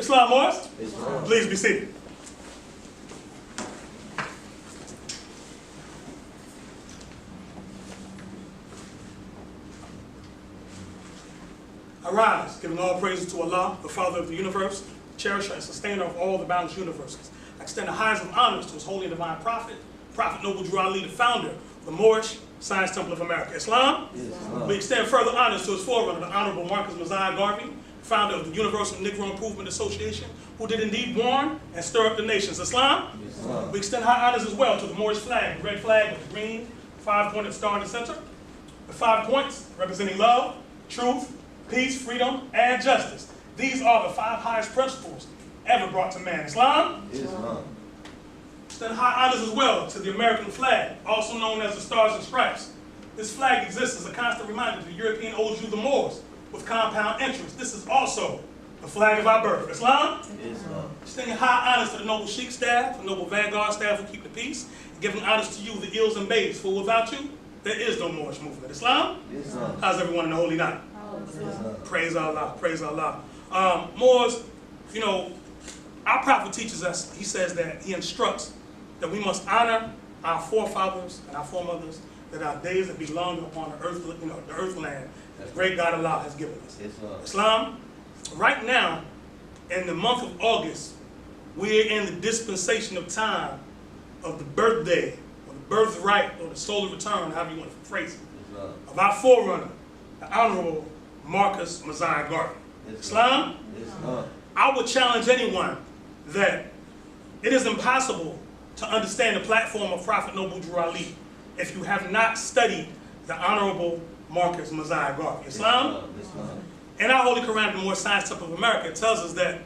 Islam, Morris. Islam. Please be seated. Arise, giving all praises to Allah, the Father of the universe, cherisher and sustainer of all the boundless universes. I extend the highest of honors to his holy and divine prophet, Prophet Noble Drew Ali, the founder of the Moorish Science Temple of America. Islam? Islam. We extend further honors to his forerunner, the Honorable Marcus Mosiah Garvey, founder of the Universal Negro Improvement Association, who did indeed warn and stir up the nations. Islam? Islam. We extend high honors as well to the Moorish flag, the red flag with the green 5-pointed star in the center. The 5 points representing love, truth, peace, freedom, and justice. These are the 5 highest principles ever brought to man. Islam? Islam. Extend high honors as well to the American flag, also known as the Stars and Stripes. This flag exists as a constant reminder to the European owes you the Moors with compound interest. This is also the flag of our birth. Islam? Islam. Extending high honors to the noble Sheik staff, the noble Vanguard staff who keep the peace, and giving honors to you, the Eels and Babes, for without you, there is no Moorish movement. Islam? Islam. How's everyone in the holy night? Islam. Praise Allah, praise Allah. Moors, you know, our prophet teaches us, he says that he instructs that we must honor our forefathers and our foremothers, that our days that be longer upon the earth, the earth land, as great God Allah has given us. Islam. Right now, in the month of August, we're in the dispensation of time of the birthday, or the birthright, or the solar return, however you want to phrase it, of our forerunner, the Honorable Marcus Mosiah Garvey. Islam? Islam. I would challenge anyone that it is impossible to understand the platform of Prophet Noble Drew Ali if you have not studied the Honorable Marcus Mosiah Garvey. Islam? Islam. In our Holy Quran, the Moorish Science Temple of America, it tells us that,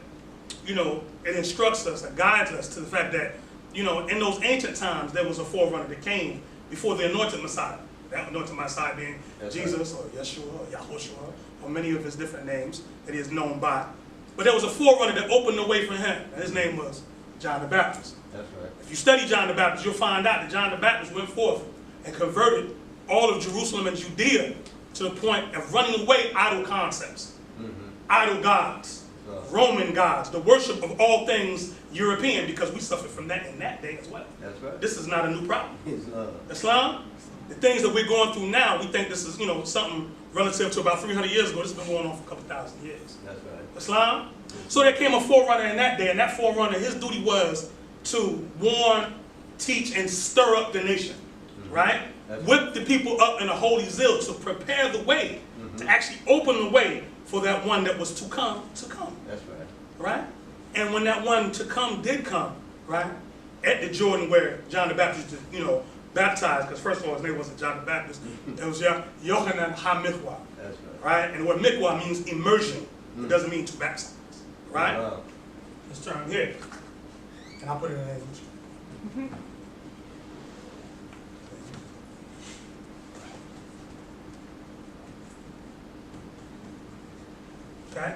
you know, it instructs us, it guides us to the fact that, you know, in those ancient times, there was a forerunner that came before the anointed Messiah. That anointed Messiah being Jesus or Yeshua or Yahushua, or many of his different names that he is known by. But there was a forerunner that opened the way for him, and his name was John the Baptist. That's right. If you study John the Baptist, you'll find out that John the Baptist went forth and converted all of Jerusalem and Judea to the point of running away idol concepts, idol gods, Roman gods, the worship of all things European, because we suffered from that in that day as well. That's right. This is not a new problem. Islam, the things that we're going through now, we think this is, you know, something relative to about 300 years ago. This has been going on for a couple thousand years. That's right. Islam. So there came a forerunner in that day, and that forerunner, his duty was to warn, teach, and stir up the nation, right? Whip the people up in a holy zeal to prepare the way, to actually open the way for that one that was to come. That's right. Right? And when that one to come did come, right, at the Jordan where John the Baptist, you know, baptized, because first of all, his name wasn't John the Baptist, it was Yochanan HaMikhwa, right? And the word Mikhwa means immersion. It doesn't mean to baptize, right? Wow. Let's turn here, and I'll put it in English. Okay?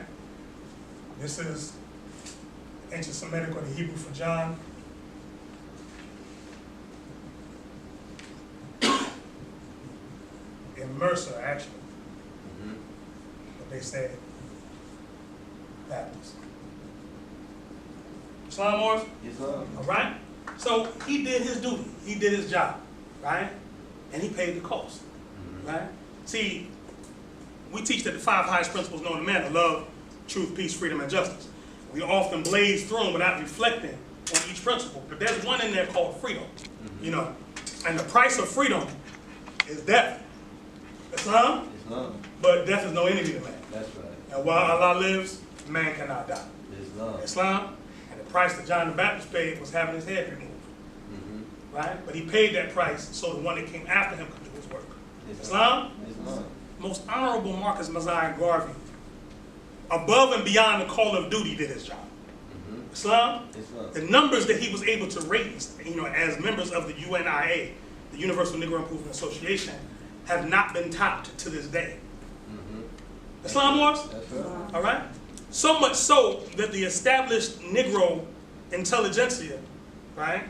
This is ancient Semitic or the Hebrew for John. Immerser, actually. But they say Baptist. Islam, Morris? Islam. All right? So he did his duty. He did his job, right? And he paid the cost, right? See, we teach that the 5 highest principles known to man are love, truth, peace, freedom, and justice. We often blaze through them without reflecting on each principle. But there's one in there called freedom, you know. And the price of freedom is death. Islam? Islam. But death is no enemy to man. That's right. And while Allah lives, man cannot die. Islam. And the price that John the Baptist paid was having his head removed. Right? But he paid that price so the one that came after him could do his work. Islam? Islam. Most Honorable Marcus Mosiah Garvey, above and beyond the call of duty, did his job. Islam? The numbers that he was able to raise, you know, as members of the UNIA, the Universal Negro Improvement Association, have not been topped to this day. Islam, Morris? All right? So much so that the established Negro intelligentsia, right,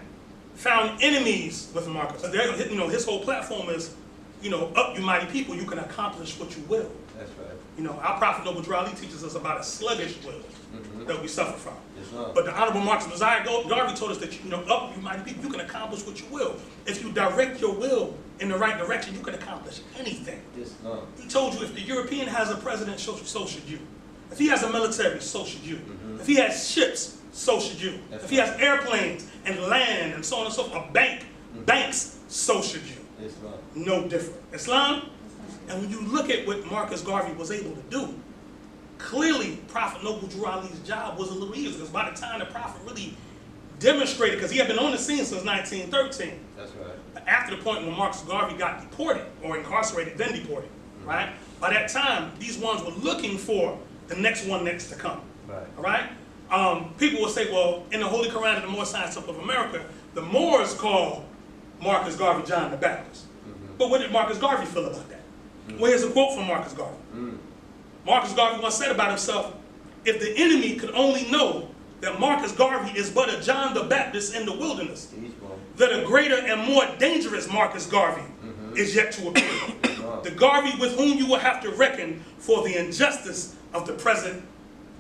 found enemies with Marcus. You know, his whole platform is, up you mighty people, you can accomplish what you will. That's right. Our Prophet Noble Drew Ali teaches us about a sluggish will that we suffer from. Yes, sir. But the Honorable Marcus Mosiah Garvey told us that, up you mighty people, you can accomplish what you will. If you direct your will in the right direction, you can accomplish anything. Yes, sir. He told you if the European has a president, so should you. If he has a military, so should you. If he has ships, so should you. That's if he has airplanes and land and so on and so forth, banks, so should you. Yes, sir. No different. Islam? And when you look at what Marcus Garvey was able to do, clearly Prophet Noble Drew Ali's job was a little easier, because by the time the Prophet really demonstrated, because he had been on the scene since 1913. That's right. But after the point when Marcus Garvey got deported, or incarcerated, then deported, right? By that time, these ones were looking for the next one next to come, Right. all right? People will say, well, in the Holy Quran of the Mosiah of America, the Moors call Marcus Garvey John the Baptist. But what did Marcus Garvey feel about that? Well, here's a quote from Marcus Garvey. Marcus Garvey once said about himself, if the enemy could only know that Marcus Garvey is but a John the Baptist in the wilderness, that a greater and more dangerous Marcus Garvey is yet to appear. The Garvey with whom you will have to reckon for the injustice of the present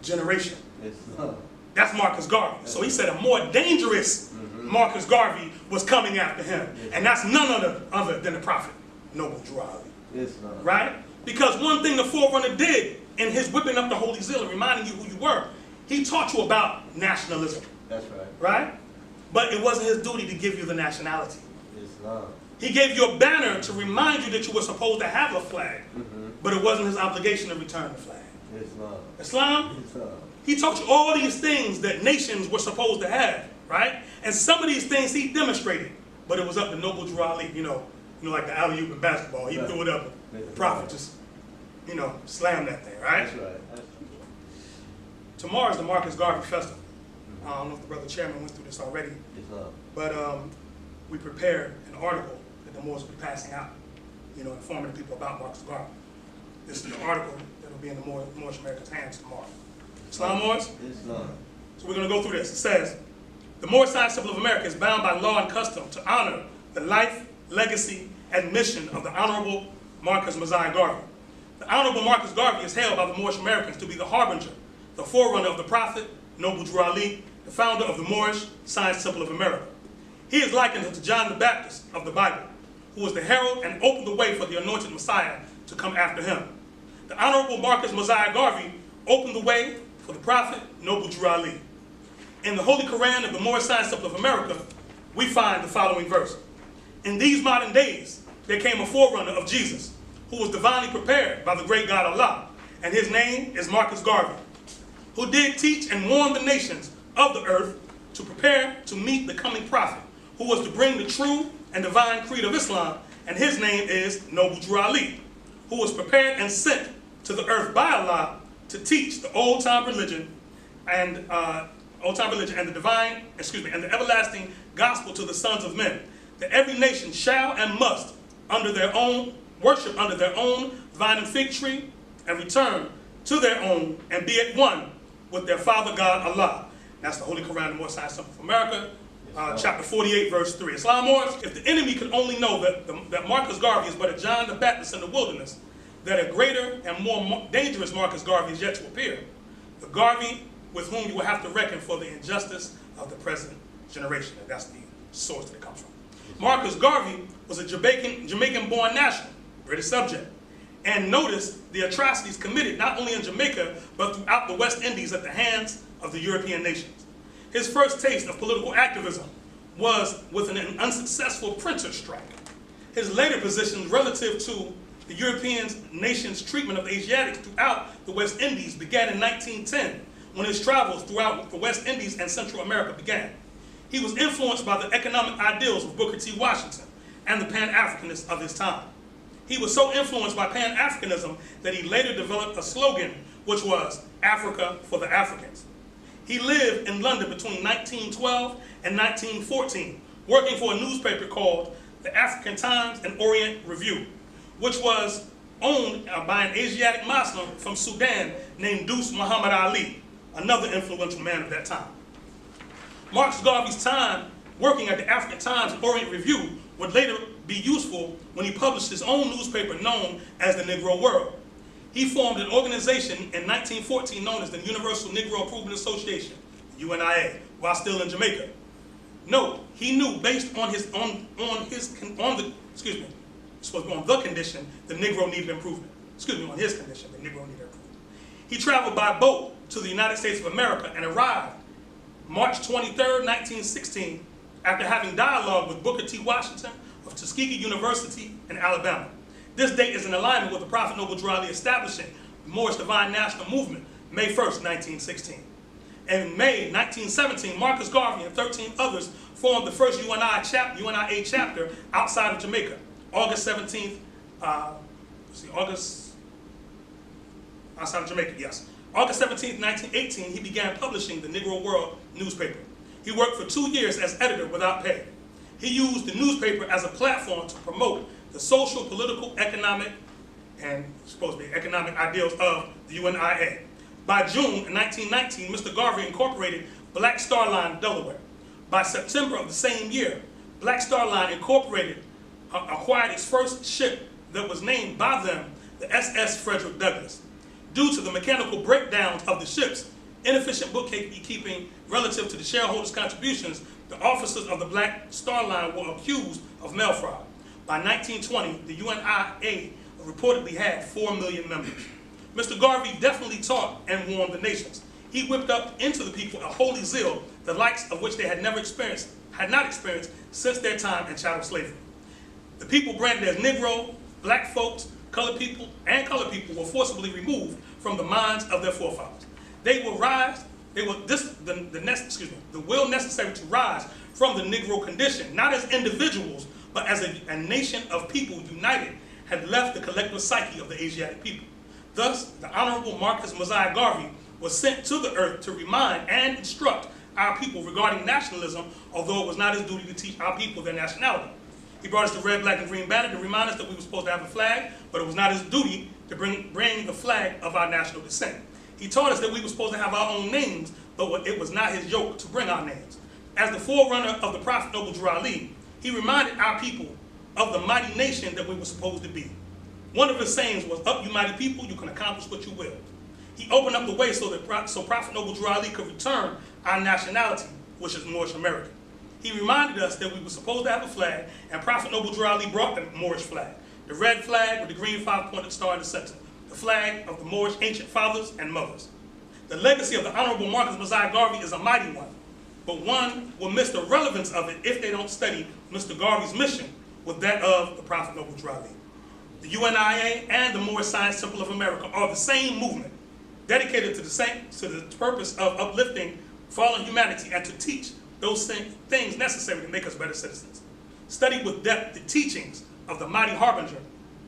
generation. That's Marcus Garvey. So he said a more dangerous Marcus Garvey was coming after him. And that's none other than the Prophet Noble Drew Ali. Right? Because one thing the Forerunner did in his whipping up the Holy Zeal and reminding you who you were, he taught you about nationalism. That's right. Right? But it wasn't his duty to give you the nationality. Islam. He gave you a banner to remind you that you were supposed to have a flag, but it wasn't his obligation to return the flag. Islam? He taught you all these things that nations were supposed to have, right? And some of these things he demonstrated, but it was up to Noble Drew Ali, like the alley-oop in basketball. He threw it up, the Prophet just, slammed that thing, right? That's right. Tomorrow is the Marcus Garvey Festival. I don't know if the brother chairman went through this already, but we prepared an article that the Moors will be passing out, informing the people about Marcus Garvey. This is the article that will be in the Moorish Americans' hands tomorrow. Islam Moors? Islam. So we're going to go through this. It says, the Moorish Science Temple of America is bound by law and custom to honor the life, legacy, and mission of the Honorable Marcus Mosiah Garvey. The Honorable Marcus Garvey is hailed by the Moorish Americans to be the harbinger, the forerunner of the Prophet, Noble Drew Ali, the founder of the Moorish Science Temple of America. He is likened to John the Baptist of the Bible, who was the herald and opened the way for the anointed Messiah to come after him. The Honorable Marcus Mosiah Garvey opened the way for the Prophet, Noble Drew Ali. In the Holy Quran of the Moorish Science Temple of America, we find the following verse. In these modern days, there came a forerunner of Jesus, who was divinely prepared by the great God Allah, and his name is Marcus Garvey, who did teach and warn the nations of the earth to prepare to meet the coming prophet, who was to bring the true and divine creed of Islam, and his name is Noble Drew Ali, who was prepared and sent to the earth by Allah to teach the old-time religion and the divine, and the everlasting gospel to the sons of men, that every nation shall and must worship under their own vine and fig tree, and return to their own and be at one with their Father God Allah. That's the Holy Quran, the Moorish Science Temple of America, chapter 48, verse 3. Islam Moors, if the enemy could only know that Marcus Garvey is but a John the Baptist in the wilderness, that a greater and more dangerous Marcus Garvey is yet to appear, the Garvey with whom you will have to reckon for the injustice of the present generation. And that's the source that it comes from. Marcus Garvey was a Jamaican-born national, British subject, and noticed the atrocities committed not only in Jamaica, but throughout the West Indies at the hands of the European nations. His first taste of political activism was with an unsuccessful printer strike. His later positions relative to the European nations' treatment of Asiatics throughout the West Indies began in 1910, when his travels throughout the West Indies and Central America began. He was influenced by the economic ideals of Booker T. Washington and the Pan-Africanists of his time. He was so influenced by Pan-Africanism that he later developed a slogan which was, Africa for the Africans. He lived in London between 1912 and 1914, working for a newspaper called the African Times and Orient Review, which was owned by an Asiatic Muslim from Sudan named Deuce Muhammad Ali, another influential man of that time. Marcus Garvey's time working at the African Times and Orient Review, would later be useful when he published his own newspaper known as the Negro World. He formed an organization in 1914 known as the Universal Negro Improvement Association, UNIA, while still in Jamaica. Note, he knew based on the condition the Negro needed improvement. On his condition, the Negro needed improvement. He traveled by boat to the United States of America and arrived March 23, 1916, after having dialogue with Booker T. Washington of Tuskegee University in Alabama. This date is in alignment with the Prophet Noble Drew Ali establishing the Moorish Divine National Movement, May 1, 1916. In May 1917, Marcus Garvey and 13 others formed the first UNIA chapter outside of Jamaica. August 17th, outside of Jamaica, yes. August 17th, 1918, he began publishing the Negro World newspaper. He worked for 2 years as editor without pay. He used the newspaper as a platform to promote the social, political, economic, and economic ideals of the UNIA. By June 1919, Mr. Garvey incorporated Black Star Line, Delaware. By September of the same year, Black Star Line Incorporated acquired its first ship that was named by them the SS Frederick Douglass. Due to the mechanical breakdowns of the ships, inefficient bookkeeping relative to the shareholders' contributions, the officers of the Black Star Line were accused of mail fraud. By 1920, the UNIA reportedly had 4 million members. Mr. Garvey definitely taught and warned the nations. He whipped up into the people a holy zeal, the likes of which they had not experienced since their time in chattel slavery. The people branded as Negro, black folks, colored people, and colored people were forcibly removed from the minds of their forefathers. The will necessary to rise from the Negro condition, not as individuals, but as a nation of people united, had left the collective psyche of the Asiatic people. Thus, the Honorable Marcus Mosiah Garvey was sent to the earth to remind and instruct our people regarding nationalism, although it was not his duty to teach our people their nationality. He brought us the red, black, and green banner to remind us that we were supposed to have a flag, but it was not his duty to bring the flag of our national descent. He taught us that we were supposed to have our own names, but it was not his yoke to bring our names. As the forerunner of the Prophet Noble Drew Ali, he reminded our people of the mighty nation that we were supposed to be. One of his sayings was, "Up, you mighty people, you can accomplish what you will." He opened up the way so Prophet Noble Drew Ali could return our nationality, which is Moorish American. He reminded us that we were supposed to have a flag, and Prophet Noble Drew Ali brought the Moorish flag, the red flag with the green 5-pointed star in the center, the flag of the Moorish ancient fathers and mothers. The legacy of the Honorable Marcus Mosiah Garvey is a mighty one, but one will miss the relevance of it if they don't study Mr. Garvey's mission with that of the Prophet Noble Drew Ali. The UNIA and the Moorish Science Temple of America are the same movement, dedicated to the purpose of uplifting fallen humanity and to teach those things necessary to make us better citizens. Study with depth the teachings of the mighty harbinger,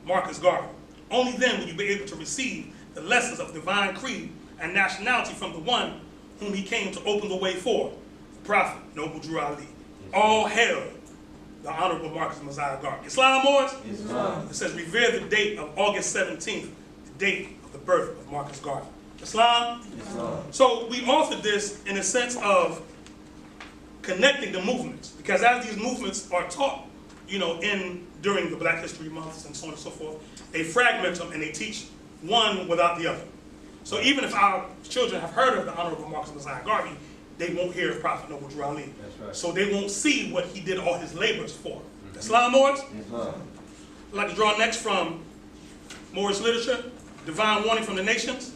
Marcus Garvey. Only then will you be able to receive the lessons of divine creed and nationality from the one whom he came to open the way for, the Prophet Noble Drew Ali. All hail the Honorable Marcus Mosiah Garvey. Islam, Moors? Islam. It says revere the date of August 17th, the date of the birth of Marcus Garvey. Islam? Islam. So we authored this in a sense of connecting the movements, because as these movements are taught, during the Black History Months and so on and so forth, they fragment them and they teach one without the other. So even if our children have heard of the Honorable Marcus Mosiah Garvey, they won't hear of Prophet Noble Drew Ali. That's right. So they won't see what he did all his labors for. Mm-hmm. Islam, Moors? Islam. I'd like to draw next from Moorish literature, Divine Warning from the Nations.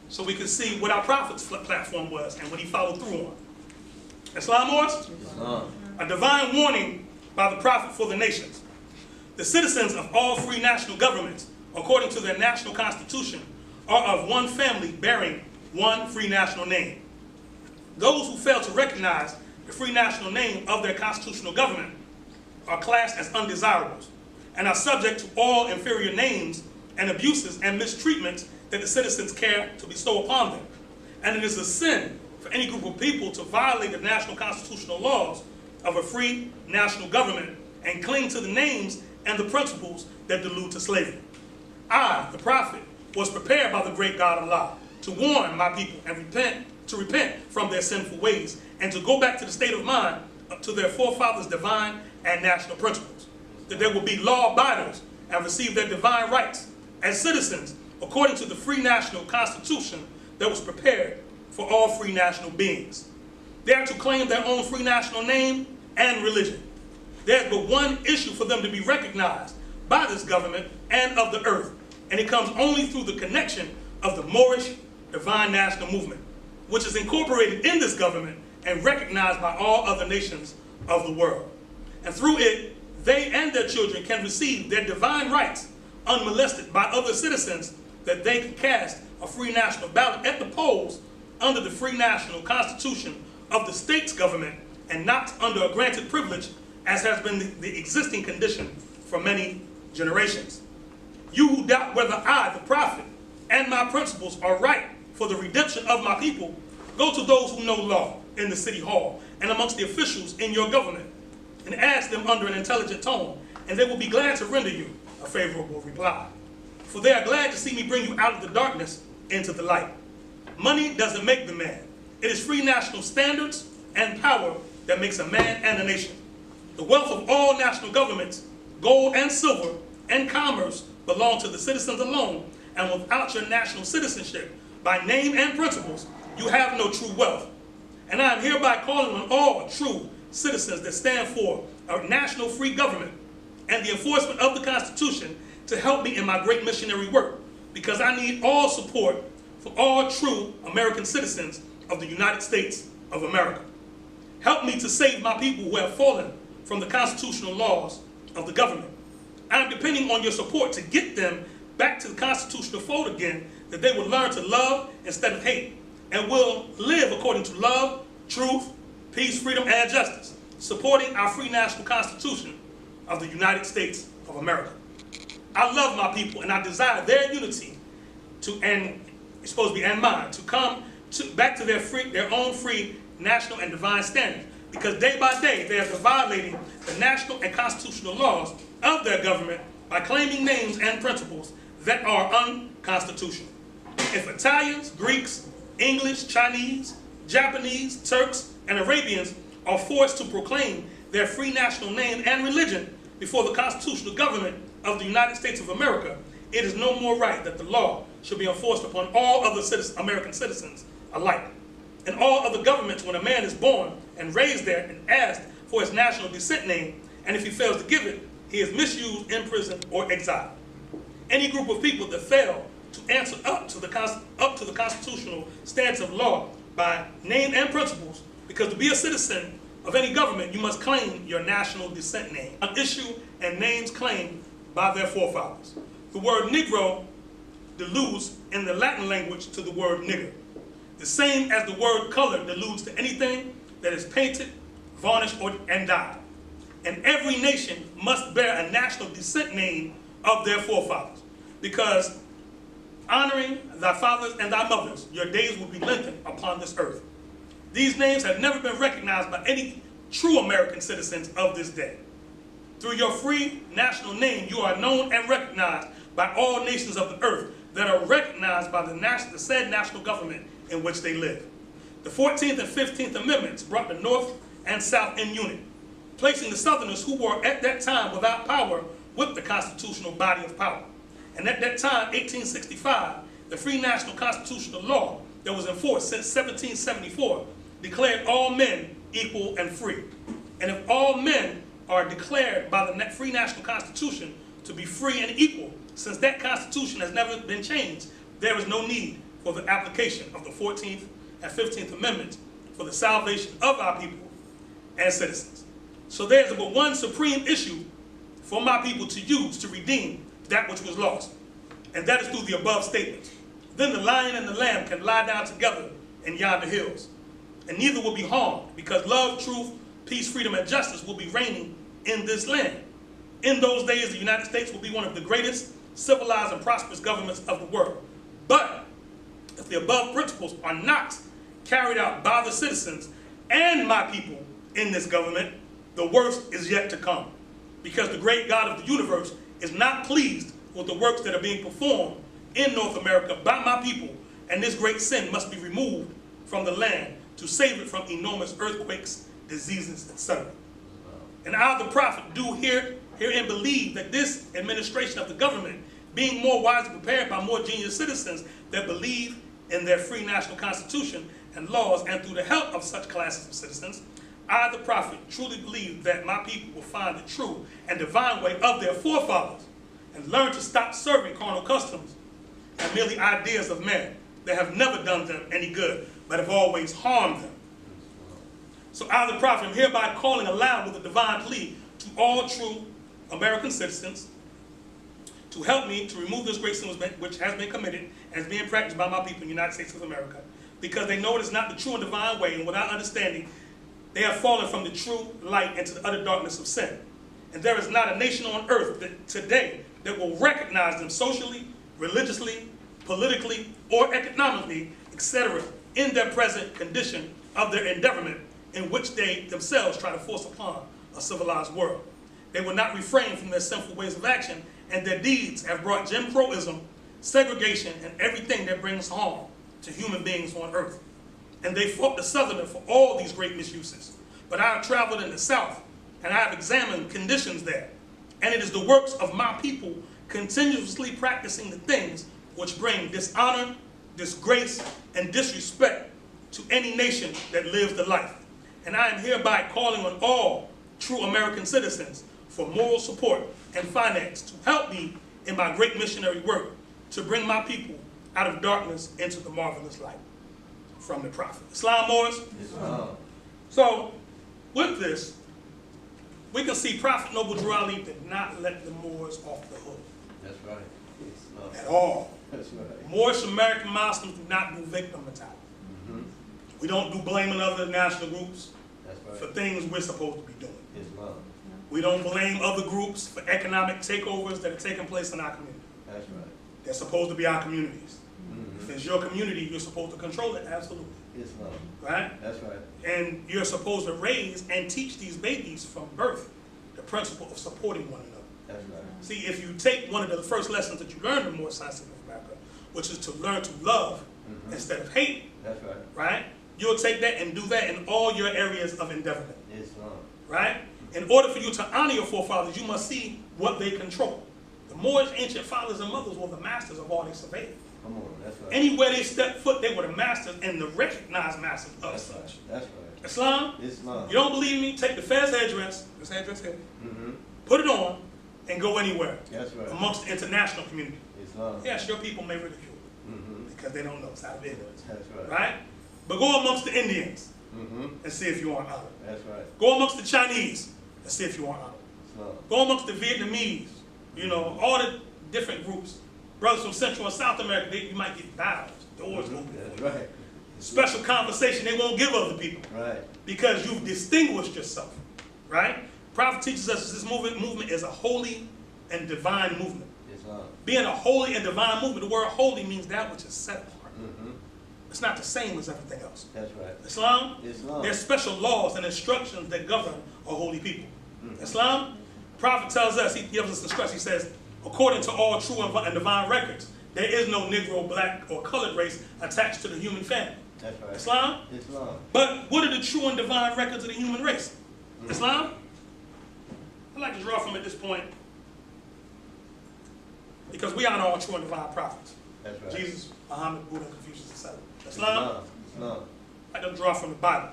So we can see what our prophet's platform was and what he followed through on. Islam, Moors? Islam. A divine warning by the prophet for the nations. The citizens of all free national governments, according to their national constitution, are of one family bearing one free national name. Those who fail to recognize the free national name of their constitutional government are classed as undesirables and are subject to all inferior names and abuses and mistreatments that the citizens care to bestow upon them. And it is a sin for any group of people to violate the national constitutional laws of a free national government and cling to the names and the principles that delude to slavery. I, the prophet, was prepared by the great God Allah to warn my people and repent from their sinful ways and to go back to the state of mind to their forefathers' divine and national principles, that they will be law-abiders and receive their divine rights as citizens according to the free national constitution that was prepared for all free national beings. They are to claim their own free national name and religion. There's but one issue for them to be recognized by this government and of the earth, and it comes only through the connection of the Moorish divine national movement, which is incorporated in this government and recognized by all other nations of the world. And through it, they and their children can receive their divine rights unmolested by other citizens, that they can cast a free national ballot at the polls under the free national constitution of the state's government and not under a granted privilege as has been the existing condition for many generations. You who doubt whether I, the prophet, and my principles are right for the redemption of my people, go to those who know law in the city hall and amongst the officials in your government and ask them under an intelligent tone, and they will be glad to render you a favorable reply. For they are glad to see me bring you out of the darkness into the light. Money doesn't make the man. It is free national standards and power that makes a man and a nation. The wealth of all national governments, gold and silver and commerce, belong to the citizens alone, and without your national citizenship, by name and principles, you have no true wealth. And I am hereby calling on all true citizens that stand for a national free government and the enforcement of the Constitution to help me in my great missionary work, because I need all support from all true American citizens of the United States of America. Help me to save my people who have fallen from the constitutional laws of the government. I am depending on your support to get them back to the constitutional fold again, that they will learn to love instead of hate, and will live according to love, truth, peace, freedom, and justice, supporting our free national constitution of the United States of America. I love my people, and I desire their unity and mine to come back to their own free national and divine standards, because day by day they are violating the national and constitutional laws of their government by claiming names and principles that are unconstitutional. If Italians, Greeks, English, Chinese, Japanese, Turks, and Arabians are forced to proclaim their free national name and religion before the constitutional government of the United States of America, it is no more right that the law should be enforced upon all other American citizens alike. In all other governments, when a man is born and raised there and asked for his national descent name, and if he fails to give it, he is misused, imprisoned, or exiled. Any group of people that fail to answer up to the constitutional stance of law by name and principles, because to be a citizen of any government, you must claim your national descent name, an issue and names claimed by their forefathers. The word Negro alludes in the Latin language to the word nigger, the same as the word color alludes to anything that is painted, varnished, and dyed. And every nation must bear a national descent name of their forefathers, because honoring thy fathers and thy mothers, your days will be lengthened upon this earth. These names have never been recognized by any true American citizens of this day. Through your free national name, you are known and recognized by all nations of the earth that are recognized by the said national government in which they live. The 14th and 15th Amendments brought the North and South in unity, placing the Southerners who were at that time without power with the constitutional body of power. And at that time, 1865, the free national constitutional law that was in force since 1774 declared all men equal and free. And if all men are declared by the free national constitution to be free and equal, since that constitution has never been changed, there is no need for the application of the 14th and 15th Amendments for the salvation of our people and citizens. So there's but one supreme issue for my people to use to redeem that which was lost, and that is through the above statements. Then the lion and the lamb can lie down together in yonder hills, and neither will be harmed, because love, truth, peace, freedom, and justice will be reigning in this land. In those days, the United States will be one of the greatest civilized and prosperous governments of the world. But if the above principles are not carried out by the citizens and my people in this government, the worst is yet to come, because the great God of the universe is not pleased with the works that are being performed in North America by my people, and this great sin must be removed from the land to save it from enormous earthquakes, diseases, etc. And I, the prophet, do herein believe that this administration of the government, being more wisely prepared by more genius citizens that believe in their free national constitution and laws, and through the help of such classes of citizens, I, the prophet, truly believe that my people will find the true and divine way of their forefathers and learn to stop serving carnal customs and merely ideas of men that have never done them any good, but have always harmed them. So I, the prophet, am hereby calling aloud with a divine plea to all true American citizens to help me to remove this great sin which has been committed and is being practiced by my people in the United States of America, because they know it is not the true and divine way, and without understanding, they have fallen from the true light into the utter darkness of sin. And there is not a nation on earth today that will recognize them socially, religiously, politically, or economically, etc., in their present condition of their endeavorment in which they themselves try to force upon a civilized world. They will not refrain from their sinful ways of action, and their deeds have brought Jim Crowism, segregation, and everything that brings harm to human beings on earth. And they fought the Southerner for all these great misuses. But I have traveled in the South, and I have examined conditions there. And it is the works of my people continuously practicing the things which bring dishonor, disgrace, and disrespect to any nation that lives the life. And I am hereby calling on all true American citizens for moral support and finance to help me in my great missionary work to bring my people out of darkness into the marvelous light. From the prophet. Islam, Moors? Islam. So, with this, we can see Prophet Noble Drew Ali did not let the Moors off the hook. That's right. At all. That's right. Moorish American Muslims do not do victim mentality. We don't do blaming other national groups for things we're supposed to be doing. Islam. We don't blame other groups for economic takeovers that are taking place in our community. That's right. They're supposed to be our communities. If it's your community, you're supposed to control it, absolutely. Islam. Right? That's right. And you're supposed to raise and teach these babies from birth the principle of supporting one another. That's right. See, if you take one of the first lessons that you learn in Moorish Science of America, which is to learn to love instead of hate, that's right. Right? You'll take that and do that in all your areas of endeavorment. Islam. Right? In order for you to honor your forefathers, you must see what they control. The Moorish ancient fathers and mothers were the masters of all they surveyed. Come on, that's right. Anywhere they stepped foot, they were the masters and the recognized masters of that's such. Right. That's right. Islam? Islam. You don't believe me? Take the Fez headdress, this headdress here, put it on, and go anywhere. That's right. Amongst the international community. Islam. Yes, your people may ridicule because they don't know. It's out of ignorance. That's right. Right? But go amongst the Indians and see if you aren't honored. That's right. Go amongst the Chinese and see if you aren't honored. Islam. Go amongst the Vietnamese, you know, all the different groups. Brothers from Central and South America, you might get bows, doors open. That's right. Special conversation they won't give other people. Right. Because you've distinguished yourself. Right? Prophet teaches us this movement is a holy and divine movement. Islam. Being a holy and divine movement, the word holy means that which is set apart. It's not the same as everything else. That's right. Islam, Islam. There's special laws and instructions that govern a holy people. Islam, the Prophet tells us, he gives us instructions, he says, according to all true and divine records, there is no Negro, black, or colored race attached to the human family. That's right. Islam? Islam. But what are the true and divine records of the human race? Islam? I'd like to draw from at this point, because we honor all true and divine prophets. That's right. Jesus, Muhammad, Buddha, Confucius, etc. Islam? Islam. I'd like to draw from the Bible.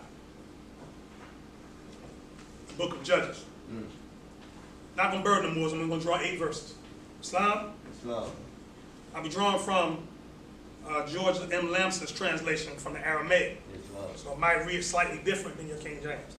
The book of Judges. Not going to burden the Moors, I'm going to draw 8 verses. Islam? Islam. I'll be drawing from George M. Lamson's translation from the Aramaic. Islam. So it might read slightly different than your King James.